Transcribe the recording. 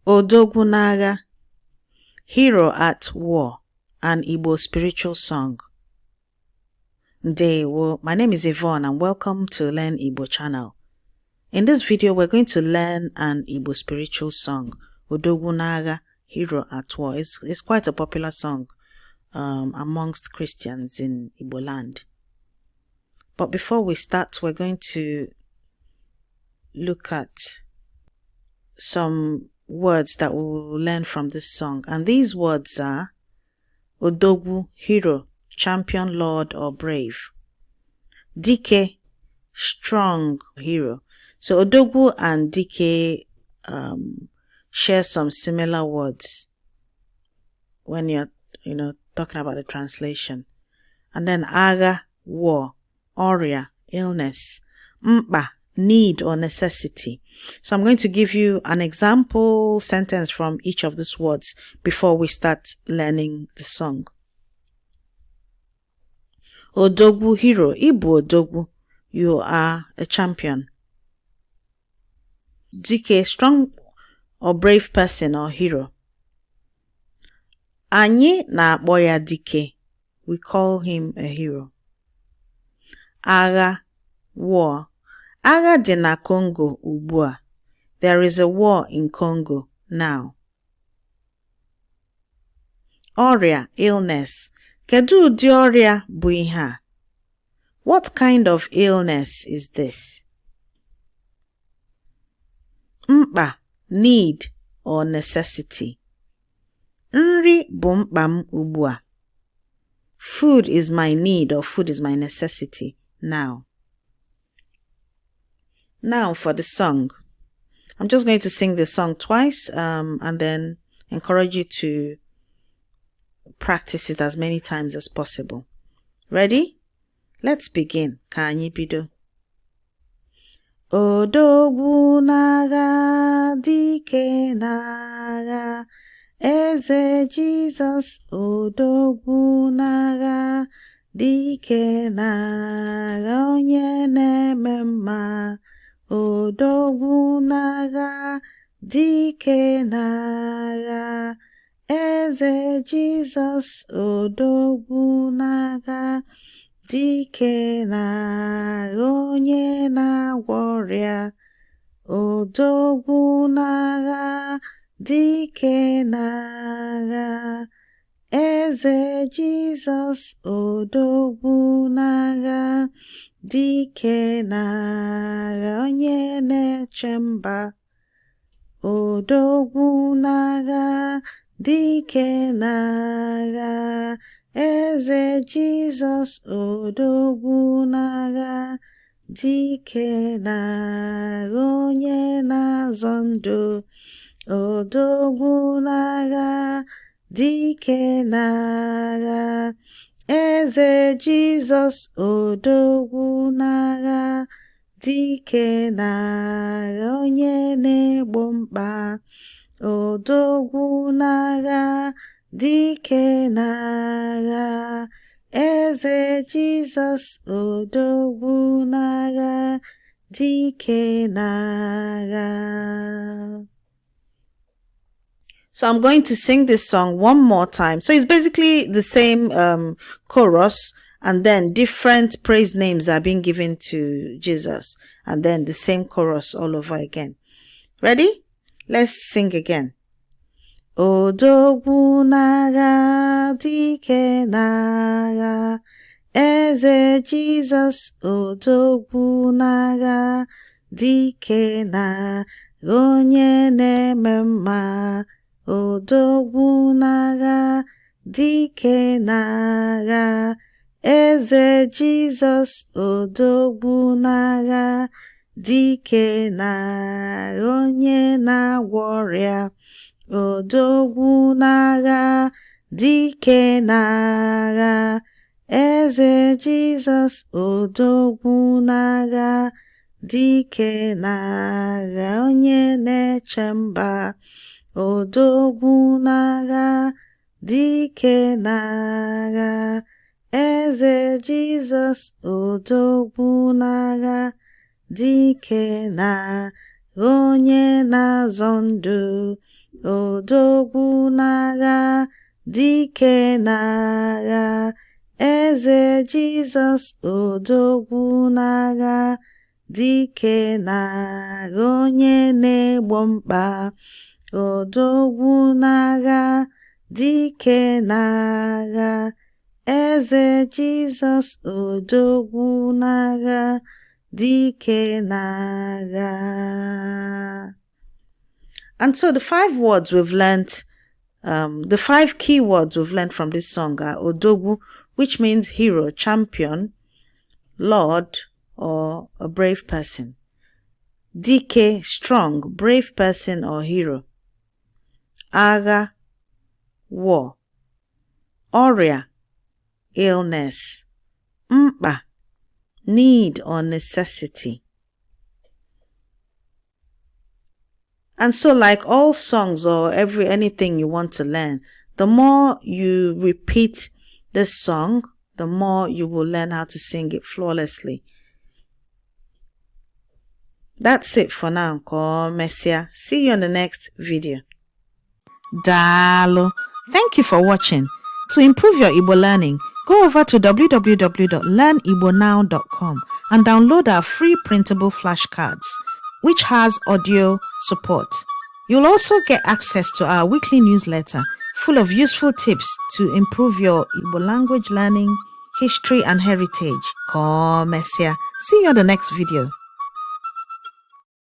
Odogwu n'agha, Hero at War, an Igbo spiritual song. Ndewo, my name is Yvonne and welcome to Learn Igbo channel. In this video, we're going to learn an Igbo spiritual song, Odogwu n'agha, Hero at War. It's quite a popular song amongst Christians in Igbo land. But before we start, we're going to look at some words that we will learn from this song. And these words are Odogwu, hero, champion, lord, or brave. Dike, strong, hero. So Odogwu and Dike share some similar words when you're talking about the translation. And then agha, war, oria, illness, mkpa, need or necessity. So I'm going to give you an example sentence from each of these words before we start learning the song. Odogwu, hero. Ibu Odogwu, you are a champion. Dike, strong or brave person or hero. Anyị na-akpọ ya Dike, we call him a hero. Agha, war. Agha dị na Congo ugbua. There is a war in Congo now. Ọrịa, illness. Kedu ụdị ọrịa bụ ihe a? What kind of illness is this? Mkpa, need or necessity. Nri bụ mkpa m ugbua. Food is my need or food is my necessity now. Now for the song. I'm just going to sing the song twice and then encourage you to practice it as many times as possible. Ready? Let's begin. Ka anyị bido. Odogwu n'agha, Dike n'agha, Eze Jesus. Odogwu n'agha, Dike n'agha, onye na-eme mma. Odogwu n'agha, Dike n'agha, Eze Jesus. Odogwu n'agha, Dike n'agha, onye na-agwọ ọrịa. Odogwu n'agha, Dike n'agha, Eze Jesus. Odogwu n'agha, Dike n'agha, onye na-eche mba. Odogwu n'agha, Dike n'agha, Eze Jesus. Odogwu n'agha, Dike n'agha, onye na-azọ ndụ. Odogwu n'agha, Dike n'agha, Eze Jesus. Odogwu n'agha, Dike n'agha, onye na-egbo mkpa. Odogwu n'agha, Dike n'agha, Eze Jesus. Odogwu n'agha, Dike n'agha. So I'm going to sing this song one more time. So it's basically the same chorus, and then different praise names are being given to Jesus, and then the same chorus all over again. Ready? Let's sing again. Odogwu n'agha, Dike n'agha, Eze Jesus. Odogwu n'agha, Dike n'agha, onye na-eme mma. Odogwu n'agha, Dike n'agha, Eze Jesus. Odogwu n'agha, Dike n'agha, onye na-agwọ ọrịa. Odogwu n'agha, Dike n'agha, Eze Jesus. Odogwu n'agha, Dike n'agha, onye na-eche mba. Odogwu n'agha, Dike n'agha, Eze Jesus. Odogwu n'agha, Dike n'agha, onye na-azọ ndụ. Odogwu n'agha, dike n'agha, Eze Jesus, Odogwu n'agha, dike n'agha, onye na-egbo mkpa. Odogwu n'agha, dike n'agha, Eze Jesus, Odogwu n'agha, dike n'agha. And so the 5 words we've learned, the 5 key words we've learned from this song are Odogwu, which means hero, champion, lord, or a brave person. Dike, strong, brave person or hero. Agha, war. Ọrịa, illness. Mkpa, need or necessity. And so, like all songs or anything you want to learn, the more you repeat this song, the more you will learn how to sing it flawlessly. That's it for now. See you on the next video. Dalo. Thank you for watching. To improve your Igbo learning, go over to www.learnigbnow.com and download our free printable flashcards, which has audio support. You'll also get access to our weekly newsletter full of useful tips to improve your Igbo language learning, history, and heritage. See you on the next video.